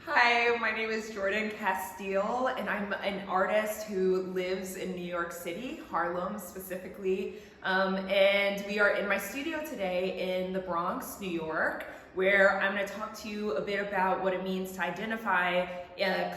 Hi, my name is Jordan Casteel, and I'm an artist who lives in New York City, Harlem specifically. And we are in my studio today in the Bronx, New York, where I'm going to talk to you a bit about what it means to identify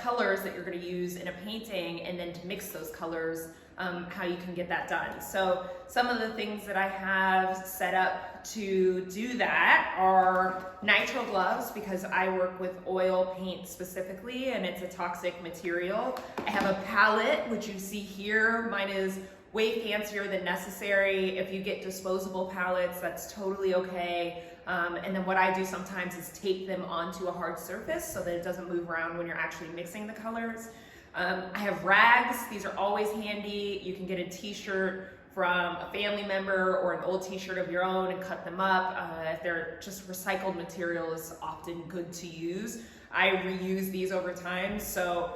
colors that you're going to use in a painting, and then to mix those colors, how you can get that done. So some of the things that I have set up to do that are nitrile gloves, because I work with oil paint specifically and it's a toxic material. I have a palette, which you see here. Mine is way fancier than necessary. If you get disposable palettes, that's totally okay. And then what I do sometimes is tape them onto a hard surface so that it doesn't move around when you're actually mixing the colors. I have rags. These are always handy. You can get a t-shirt from a family member or an old t-shirt of your own and cut them up. If they're just recycled material, is often good to use. I reuse these over time, so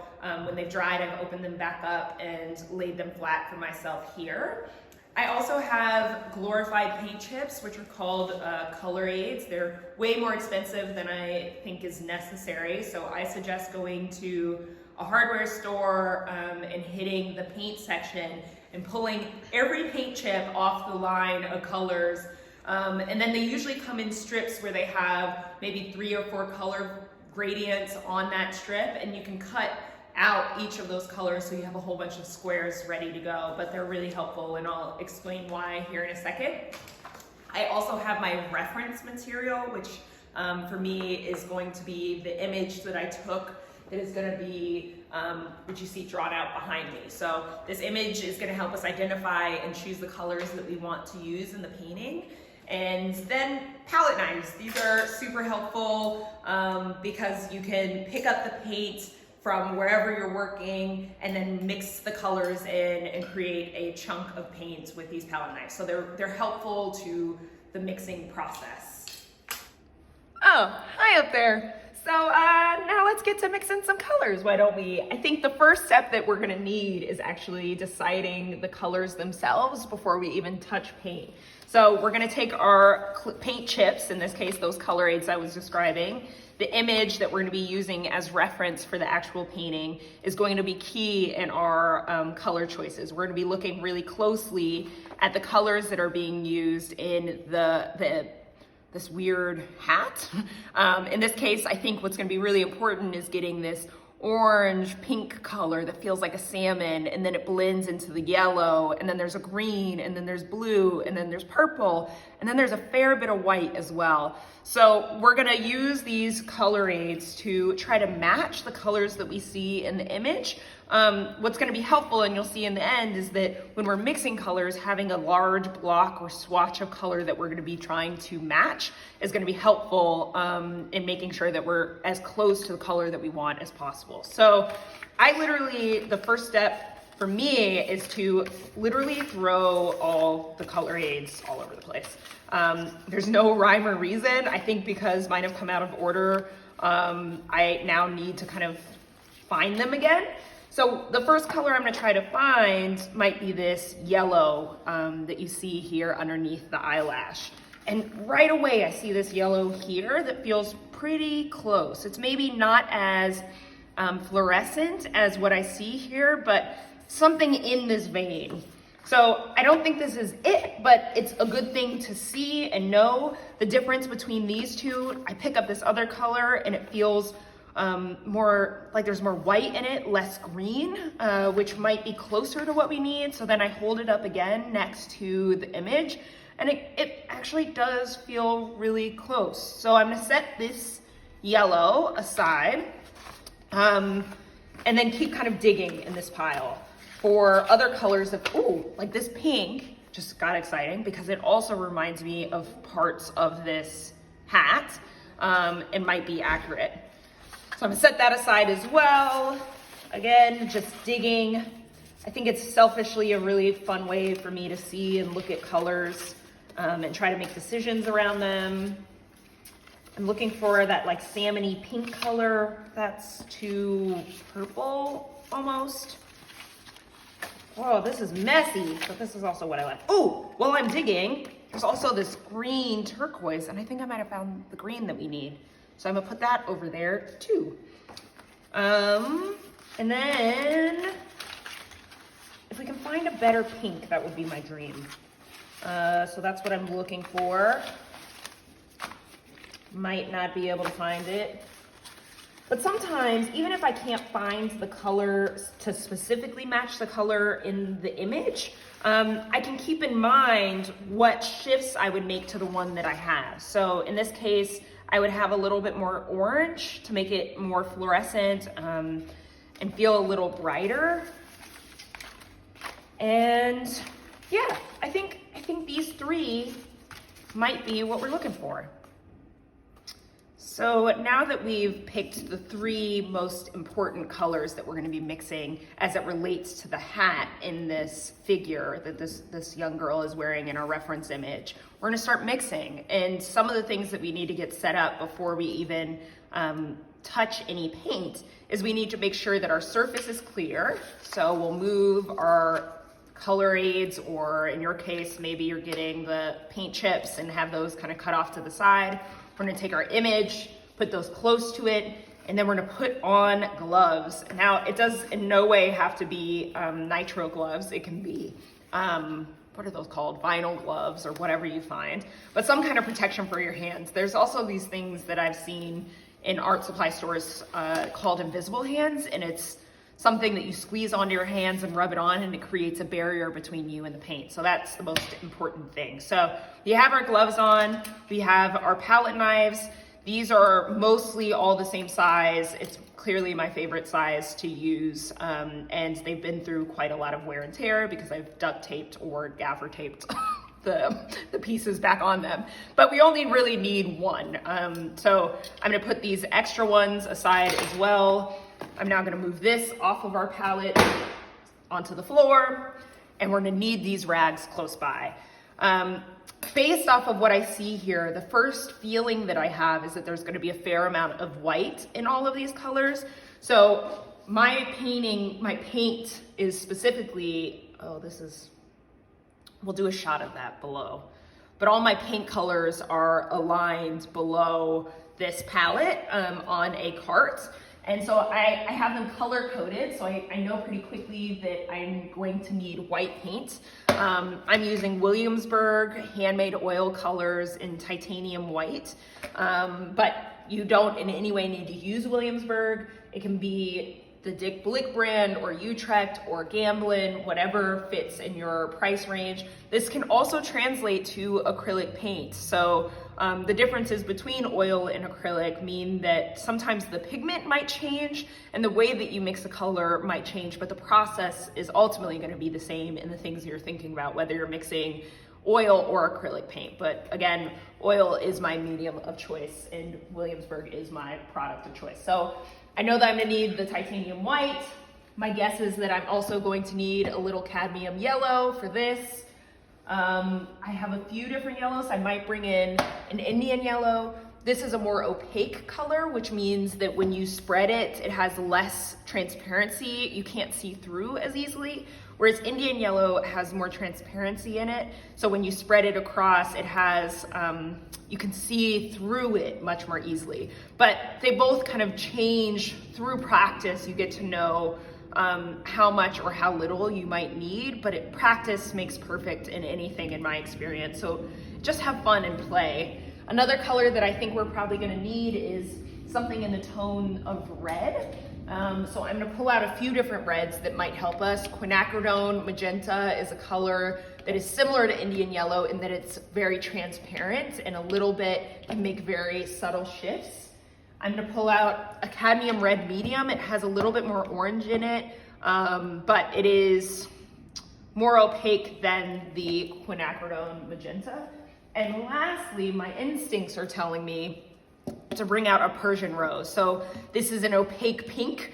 when they've dried, I've opened them back up and laid them flat for myself here. I also have glorified paint chips, which are called color aids. They're way more expensive than I think is necessary, so I suggest going to a hardware store and hitting the paint section and pulling every paint chip off the line of colors. And then they usually come in strips where they have maybe 3 or 4 color gradients on that strip, and you can cut out each of those colors so you have a whole bunch of squares ready to go. But they're really helpful, and I'll explain why here in a second. I also have my reference material, which for me is going to be the image that I took. It is going to be, which you see drawn out behind me. So this image is going to help us identify and choose the colors that we want to use in the painting. And then palette knives. These are super helpful because you can pick up the paint from wherever you're working and then mix the colors in and create a chunk of paint with these palette knives. So they're helpful to the mixing process. Oh, hi up there. So now let's get to mixing some colors, why don't we? I think the first step that we're gonna need is actually deciding the colors themselves before we even touch paint. So we're gonna take our paint chips, in this case, those color aids I was describing. The image that we're gonna be using as reference for the actual painting is going to be key in our color choices. We're gonna be looking really closely at the colors that are being used in this weird hat. In this case, I think what's gonna be really important is getting this orange pink color that feels like a salmon, and then it blends into the yellow, and then there's a green, and then there's blue, and then there's purple, and then there's a fair bit of white as well. So we're gonna use these color aids to try to match the colors that we see in the image. What's gonna be helpful, and you'll see in the end, is that when we're mixing colors, having a large block or swatch of color that we're gonna be trying to match is gonna be helpful in making sure that we're as close to the color that we want as possible. So the first step for me is to literally throw all the color aids all over the place. There's no rhyme or reason. I think because mine have come out of order, I now need to kind of find them again. So the first color I'm gonna try to find might be this yellow that you see here underneath the eyelash. And right away I see this yellow here that feels pretty close. It's maybe not as fluorescent as what I see here, but something in this vein. So I don't think this is it, but it's a good thing to see and know the difference between these two. I pick up this other color and it feels more like there's more white in it, less green, which might be closer to what we need. So then I hold it up again next to the image, and it actually does feel really close. So I'm gonna set this yellow aside and then keep kind of digging in this pile for other colors of, like this pink just got exciting because it also reminds me of parts of this hat and might be accurate. So I'm gonna set that aside as well. Again, just digging. I think it's selfishly a really fun way for me to see and look at colors and try to make decisions around them. I'm looking for that like salmony pink color. That's too purple almost. Whoa, this is messy, but this is also what I like. Oh, while I'm digging, there's also this green turquoise, and I think I might have found the green that we need. So I'm gonna put that over there too. And then if we can find a better pink, that would be my dream. So that's what I'm looking for. Might not be able to find it. But sometimes, even if I can't find the color to specifically match the color in the image, I can keep in mind what shifts I would make to the one that I have. So in this case, I would have a little bit more orange to make it more fluorescent and feel a little brighter. And yeah, I think these three might be what we're looking for. So now that we've picked the three most important colors that we're going to be mixing as it relates to the hat in this figure that this young girl is wearing in our reference image, we're going to start mixing. And some of the things that we need to get set up before we even touch any paint is we need to make sure that our surface is clear. So we'll move our color aids, or in your case, maybe you're getting the paint chips and have those kind of cut off to the side. We're gonna take our image, put those close to it, and then we're gonna put on gloves. Now, it does in no way have to be nitro gloves. It can be, what are those called? Vinyl gloves or whatever you find, but some kind of protection for your hands. There's also these things that I've seen in art supply stores called invisible hands, and it's something that you squeeze onto your hands and rub it on, and it creates a barrier between you and the paint. So that's the most important thing. So we have our gloves on, we have our palette knives. These are mostly all the same size. It's clearly my favorite size to use, and they've been through quite a lot of wear and tear because I've duct taped or gaffer taped the pieces back on them. But we only really need one. So I'm gonna put these extra ones aside as well. I'm now gonna move this off of our palette onto the floor, and we're gonna need these rags close by. Based off of what I see here, the first feeling that I have is that there's gonna be a fair amount of white in all of these colors. So my paint is specifically, we'll do a shot of that below. But all my paint colors are aligned below this palette on a cart. And so I have them color coded, so I know pretty quickly that I'm going to need white paint. I'm using Williamsburg handmade oil colors in titanium white, but you don't in any way need to use Williamsburg. It can be the Dick Blick brand or Utrecht or Gamblin, whatever fits in your price range. This can also translate to acrylic paint. So the differences between oil and acrylic mean that sometimes the pigment might change and the way that you mix a color might change, but the process is ultimately going to be the same in the things you're thinking about, whether you're mixing oil or acrylic paint. But again, oil is my medium of choice and Williamsburg is my product of choice. So I know that I'm gonna need the titanium white. My guess is that I'm also going to need a little cadmium yellow for this. I have a few different yellows. I might bring in an Indian yellow. This is a more opaque color, which means that when you spread it, it has less transparency. You can't see through as easily. Whereas Indian yellow has more transparency in it. So when you spread it across, it has, you can see through it much more easily. But they both kind of change through practice. You get to know how much or how little you might need, but practice makes perfect in anything in my experience. So just have fun and play. Another color that I think we're probably gonna need is something in the tone of red. So I'm gonna pull out a few different reds that might help us. Quinacridone magenta is a color that is similar to Indian yellow in that it's very transparent and a little bit can make very subtle shifts. I'm gonna pull out a cadmium red medium. It has a little bit more orange in it, but it is more opaque than the quinacridone magenta. And lastly, my instincts are telling me to bring out a Persian rose. So this is an opaque pink,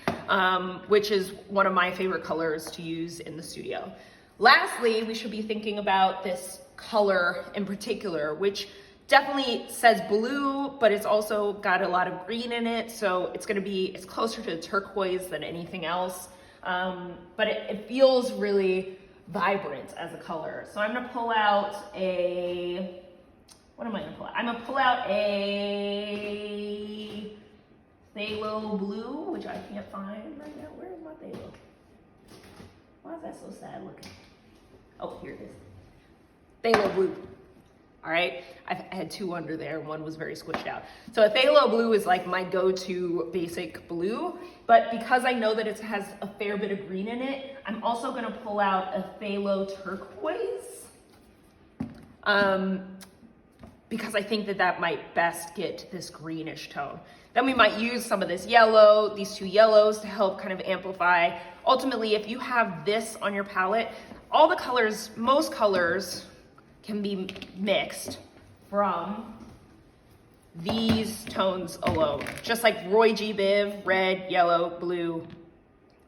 which is one of my favorite colors to use in the studio. Lastly, we should be thinking about this color in particular, which definitely says blue, but it's also got a lot of green in it. So it's closer to turquoise than anything else. But it feels really vibrant as a color. So I'm gonna pull out what am I gonna pull out? I'm gonna pull out I phthalo blue, which I can't find right now. Where is my phthalo? Why is that so sad looking? Oh, here it is. Phthalo blue. All right, I had two under there, one was very squished out. So a phthalo blue is like my go-to basic blue, but because I know that it has a fair bit of green in it, I'm also gonna pull out a phthalo turquoise, because I think that that might best get this greenish tone. Then we might use some of this yellow, these two yellows to help kind of amplify. Ultimately, if you have this on your palette, all the colors, most colors, can be mixed from these tones alone. Just like Roy G. Biv, red, yellow, blue.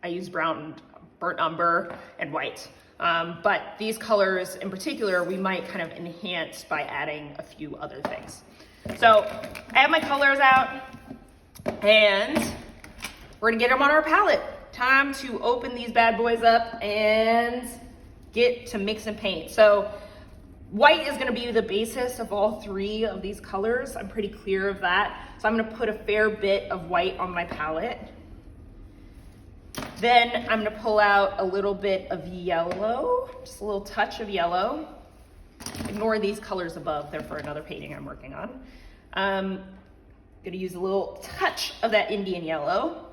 I use brown, burnt umber, and white. But these colors in particular, we might kind of enhance by adding a few other things. So I have my colors out and we're gonna get them on our palette. Time to open these bad boys up and get to mix and paint. So white is gonna be the basis of all three of these colors. I'm pretty clear of that. So I'm gonna put a fair bit of white on my palette. Then I'm gonna pull out a little bit of yellow, just a little touch of yellow. Ignore these colors above, they're for another painting I'm working on. Gonna use a little touch of that Indian yellow.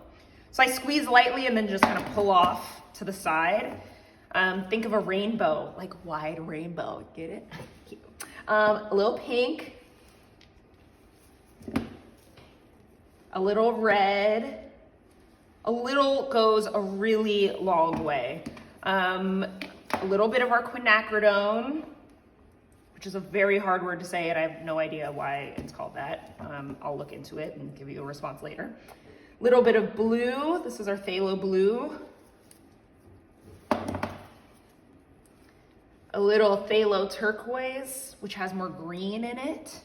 So I squeeze lightly and then just kind of pull off to the side. Think of a rainbow, like wide rainbow, get it? A little pink, a little red, a little goes a really long way. A little bit of our quinacridone, which is a very hard word to say and I have no idea why it's called that. I'll look into it and give you a response later. Little bit of blue, this is our phthalo blue. A little phthalo turquoise, which has more green in it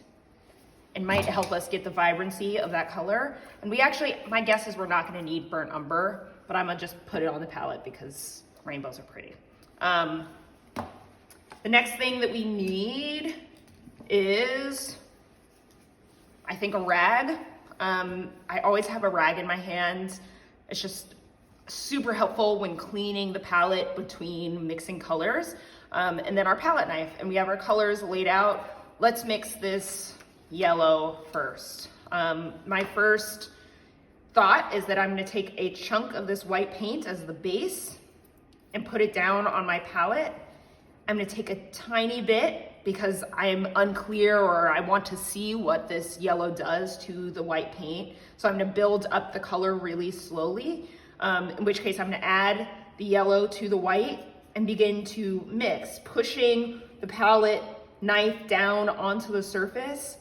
and might help us get the vibrancy of that color. And we actually, my guess is we're not gonna need burnt umber, but I'm gonna just put it on the palette because rainbows are pretty. The next thing that we need is, I think, a rag. I always have a rag in my hand. It's just super helpful when cleaning the palette between mixing colors. And then our palette knife, and we have our colors laid out. Let's mix this yellow first. My first thought is that I'm gonna take a chunk of this white paint as the base and put it down on my palette. I'm gonna take a tiny bit because I'm unclear or I want to see what this yellow does to the white paint. So I'm gonna build up the color really slowly, in which case I'm gonna add the yellow to the white and begin to mix, pushing the palette knife down onto the surface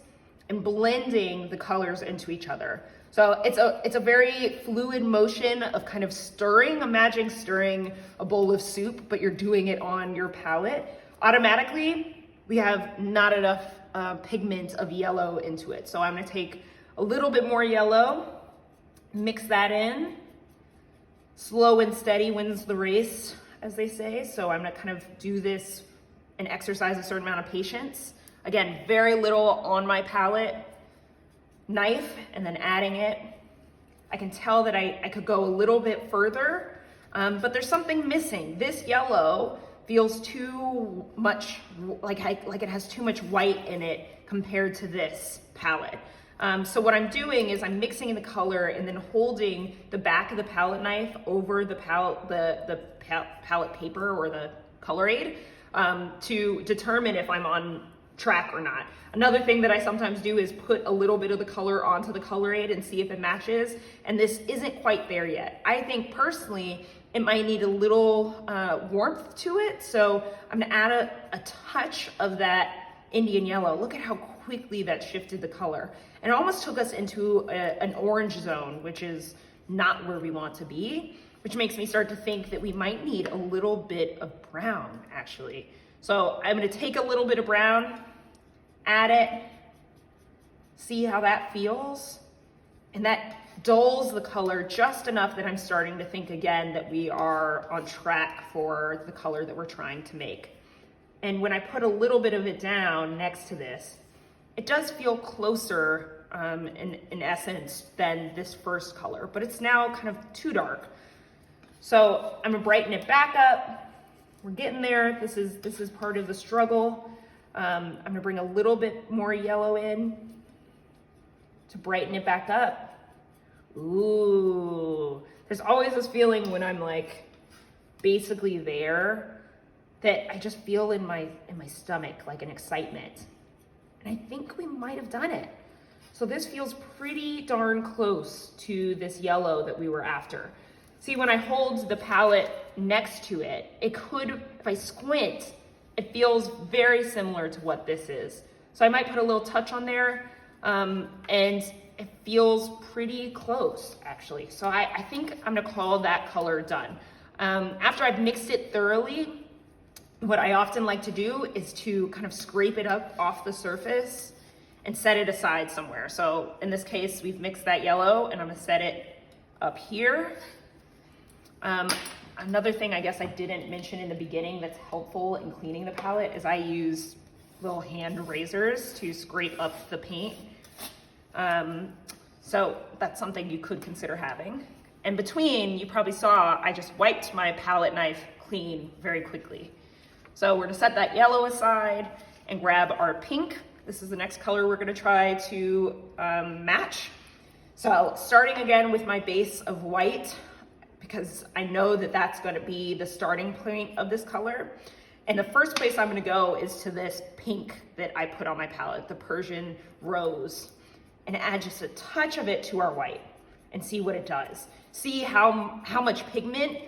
and blending the colors into each other. So it's a very fluid motion of kind of stirring. Imagine stirring a bowl of soup, but you're doing it on your palette. Automatically, we have not enough pigment of yellow into it. So I'm gonna take a little bit more yellow, mix that in. Slow and steady wins the race, as they say. So I'm gonna kind of do this and exercise a certain amount of patience. Again, very little on my palette knife and then adding it. I can tell that I could go a little bit further, but there's something missing. This yellow feels too much, like it has too much white in it compared to this palette. So what I'm doing is I'm mixing the color and then holding the back of the palette knife over the palette paper or the color aid to determine if I'm on track or not. Another thing that I sometimes do is put a little bit of the color onto the color aid and see if it matches, and this isn't quite there yet. I think personally it might need a little warmth to it, so I'm gonna add a touch of that Indian yellow. Look at how quickly that shifted the color. And it almost took us into an orange zone, which is not where we want to be, which makes me start to think that we might need a little bit of brown, actually. So I'm gonna take a little bit of brown, add it, see how that feels, and that dulls the color just enough that I'm starting to think again that we are on track for the color that we're trying to make. And when I put a little bit of it down next to this, it does feel closer in essence than this first color, but it's now kind of too dark. So I'm gonna brighten it back up. We're getting there. This is part of the struggle. I'm gonna bring a little bit more yellow in to brighten it back up. Ooh, there's always this feeling when I'm like basically there that I just feel in my stomach, like an excitement. And I think we might have done it. So this feels pretty darn close to this yellow that we were after. See, when I hold the palette next to it, it could, if I squint, it feels very similar to what this is. So I might put a little touch on there, and it feels pretty close, actually. So I think I'm gonna call that color done. After I've mixed it thoroughly, what I often like to do is to kind of scrape it up off the surface and set it aside somewhere. So in this case, we've mixed that yellow, and I'm gonna set it up here. Another thing I guess I didn't mention in the beginning that's helpful in cleaning the palette is I use little hand razors to scrape up the paint. So that's something you could consider having. In between, you probably saw I just wiped my palette knife clean very quickly. So we're gonna set that yellow aside and grab our pink. This is the next color we're gonna try to match. So starting again with my base of white, because I know that that's gonna be the starting point of this color. And the first place I'm gonna go is to this pink that I put on my palette, the Persian Rose, and add just a touch of it to our white and see what it does. See how much pigment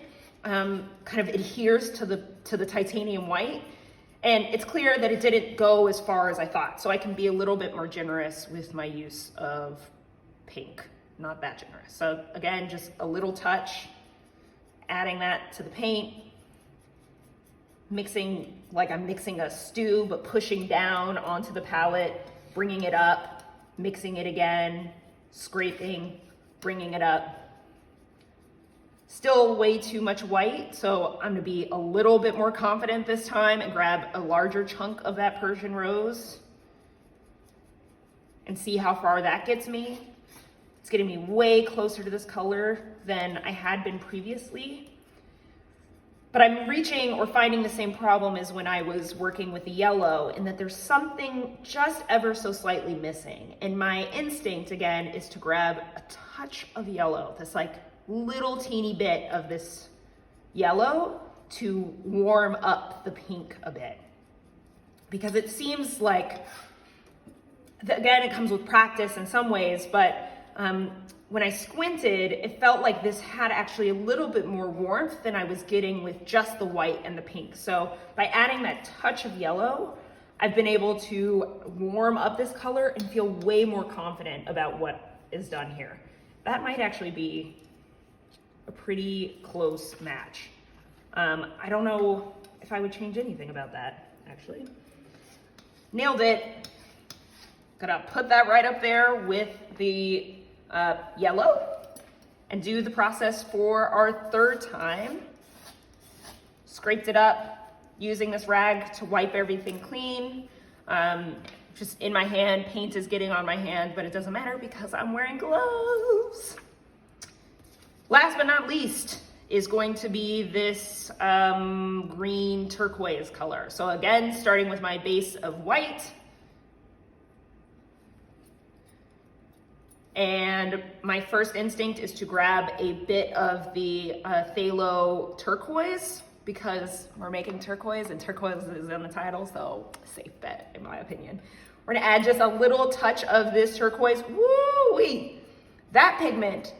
kind of adheres to the titanium white. And it's clear that it didn't go as far as I thought. So I can be a little bit more generous with my use of pink, not that generous. So again, just a little touch, adding that to the paint, mixing like I'm mixing a stew, but pushing down onto the palette, bringing it up, mixing it again, scraping, bringing it up. Still way too much white, so I'm gonna be a little bit more confident this time and grab a larger chunk of that Persian Rose and see how far that gets me. It's getting me way closer to this color than I had been previously. But I'm reaching or finding the same problem as when I was working with the yellow, in that there's something just ever so slightly missing. And my instinct, again, is to grab a touch of yellow, this like little teeny bit of this yellow, to warm up the pink a bit. Because it seems like, again, it comes with practice in some ways, but when I squinted, it felt like this had actually a little bit more warmth than I was getting with just the white and the pink. So by adding that touch of yellow, I've been able to warm up this color and feel way more confident about what is done here. That might actually be a pretty close match. I don't know if I would change anything about that, actually. Nailed it. Gonna put that right up there with the yellow and do the process for our third time. Scraped it up using this rag to wipe everything clean. Just in my hand, paint is getting on my hand, but it doesn't matter because I'm wearing gloves. Last but not least is going to be this green turquoise color. So again, starting with my base of white, and my first instinct is to grab a bit of the phthalo turquoise, because we're making turquoise and turquoise is in the title, so safe bet in my opinion. We're gonna add just a little touch of this turquoise. Woo-wee! That pigment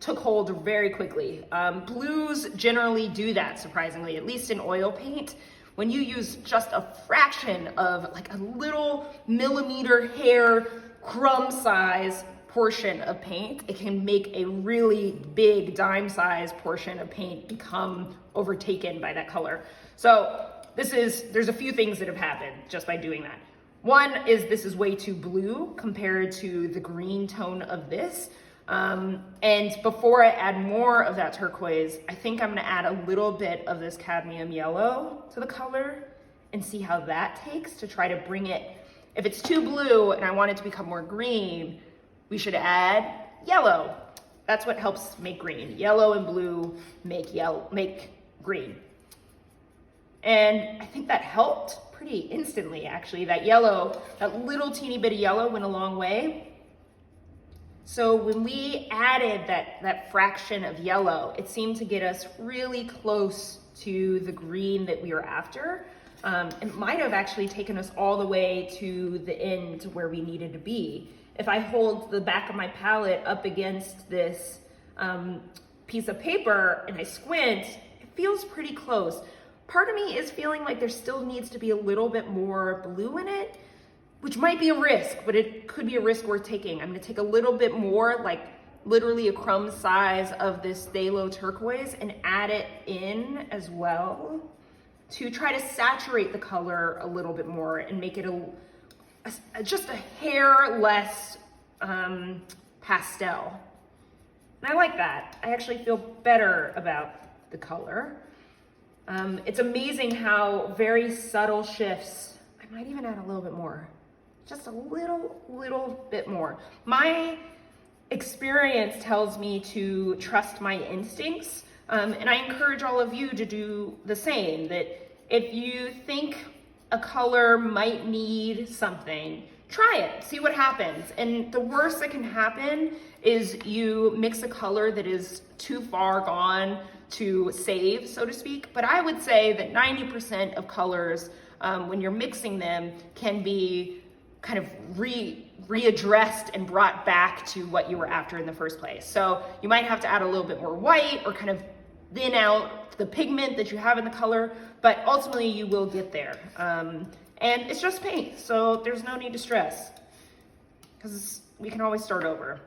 took hold very quickly. Blues generally do that, surprisingly, at least in oil paint. When you use just a fraction of like a little millimeter hair crumb size portion of paint, it can make a really big dime size portion of paint become overtaken by that color. So there's a few things that have happened just by doing that. One is this is way too blue compared to the green tone of this. And before I add more of that turquoise, I think I'm gonna add a little bit of this cadmium yellow to the color and see how that takes to try to bring it, if it's too blue and I want it to become more green, we should add yellow. That's what helps make green. Yellow and blue make green. And I think that helped pretty instantly, actually. That yellow, that little teeny bit of yellow went a long way. So when we added that fraction of yellow, it seemed to get us really close to the green that we were after. It might have actually taken us all the way to the end where we needed to be. If I hold the back of my palette up against this piece of paper and I squint, it feels pretty close. Part of me is feeling like there still needs to be a little bit more blue in it, which might be a risk, but it could be a risk worth taking. I'm gonna take a little bit more, like literally a crumb size of this phthalo turquoise, and add it in as well to try to saturate the color a little bit more and make it just a hair less pastel. And I like that. I actually feel better about the color. It's amazing how very subtle shifts, I might even add a little bit more, just a little bit more. My experience tells me to trust my instincts, and I encourage all of you to do the same, that if you think a color might need something, try it, see what happens. And the worst that can happen is you mix a color that is too far gone to save, so to speak. But I would say that 90% of colors, when you're mixing them, can be kind of readdressed and brought back to what you were after in the first place. So you might have to add a little bit more white or kind of thin out the pigment that you have in the color, but ultimately you will get there. And it's just paint, so there's no need to stress, because we can always start over.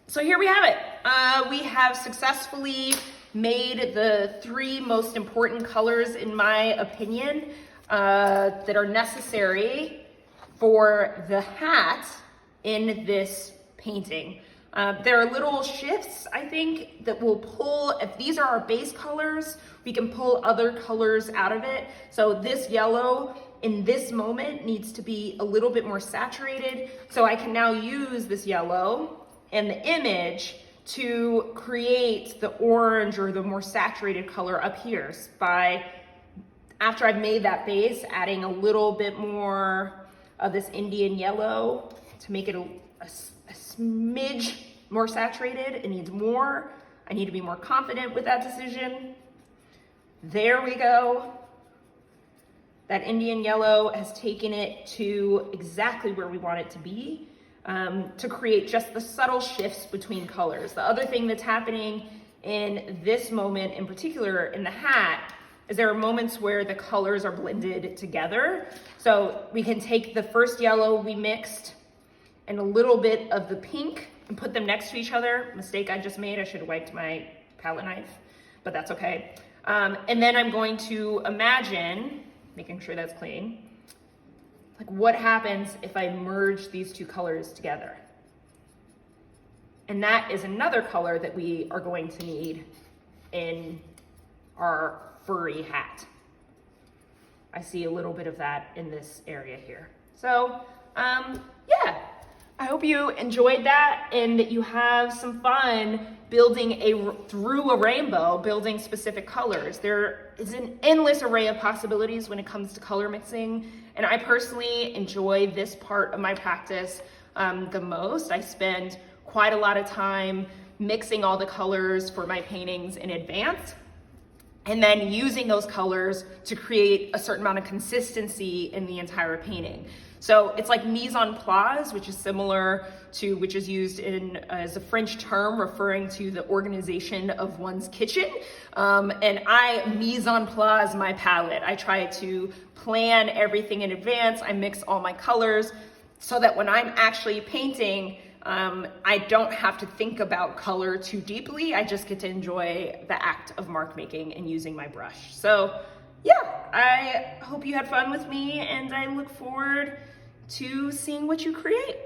So here we have it. We have successfully made the 3 most important colors, in my opinion, that are necessary for the hat in this painting. There are little shifts, I think, that will pull, if these are our base colors, we can pull other colors out of it. So this yellow in this moment needs to be a little bit more saturated. So I can now use this yellow and the image to create the orange or the more saturated color up here by, after I've made that base, adding a little bit more of this Indian yellow to make it a smidge more saturated. It needs more. I need to be more confident with that decision. There we go. That Indian yellow has taken it to exactly where we want it to be, to create just the subtle shifts between colors. The other thing that's happening in this moment in particular in the hat is there are moments where the colors are blended together. So we can take the first yellow we mixed and a little bit of the pink and put them next to each other. Mistake I just made, I should have wiped my palette knife, but that's okay. And then I'm going to imagine, making sure that's clean, like what happens if I merge these 2 colors together? And that is another color that we are going to need in our furry hat. I see a little bit of that in this area here. So, yeah, I hope you enjoyed that and that you have some fun building through a rainbow, building specific colors. There is an endless array of possibilities when it comes to color mixing, and I personally enjoy this part of my practice the most. I spend quite a lot of time mixing all the colors for my paintings in advance, and then using those colors to create a certain amount of consistency in the entire painting. So it's like mise en place, which is similar to, which is used as a French term referring to the organization of one's kitchen. And I mise en place my palette. I try to plan everything in advance. I mix all my colors so that when I'm actually painting, I don't have to think about color too deeply. I just get to enjoy the act of mark making and using my brush. So yeah, I hope you had fun with me, and I look forward to seeing what you create.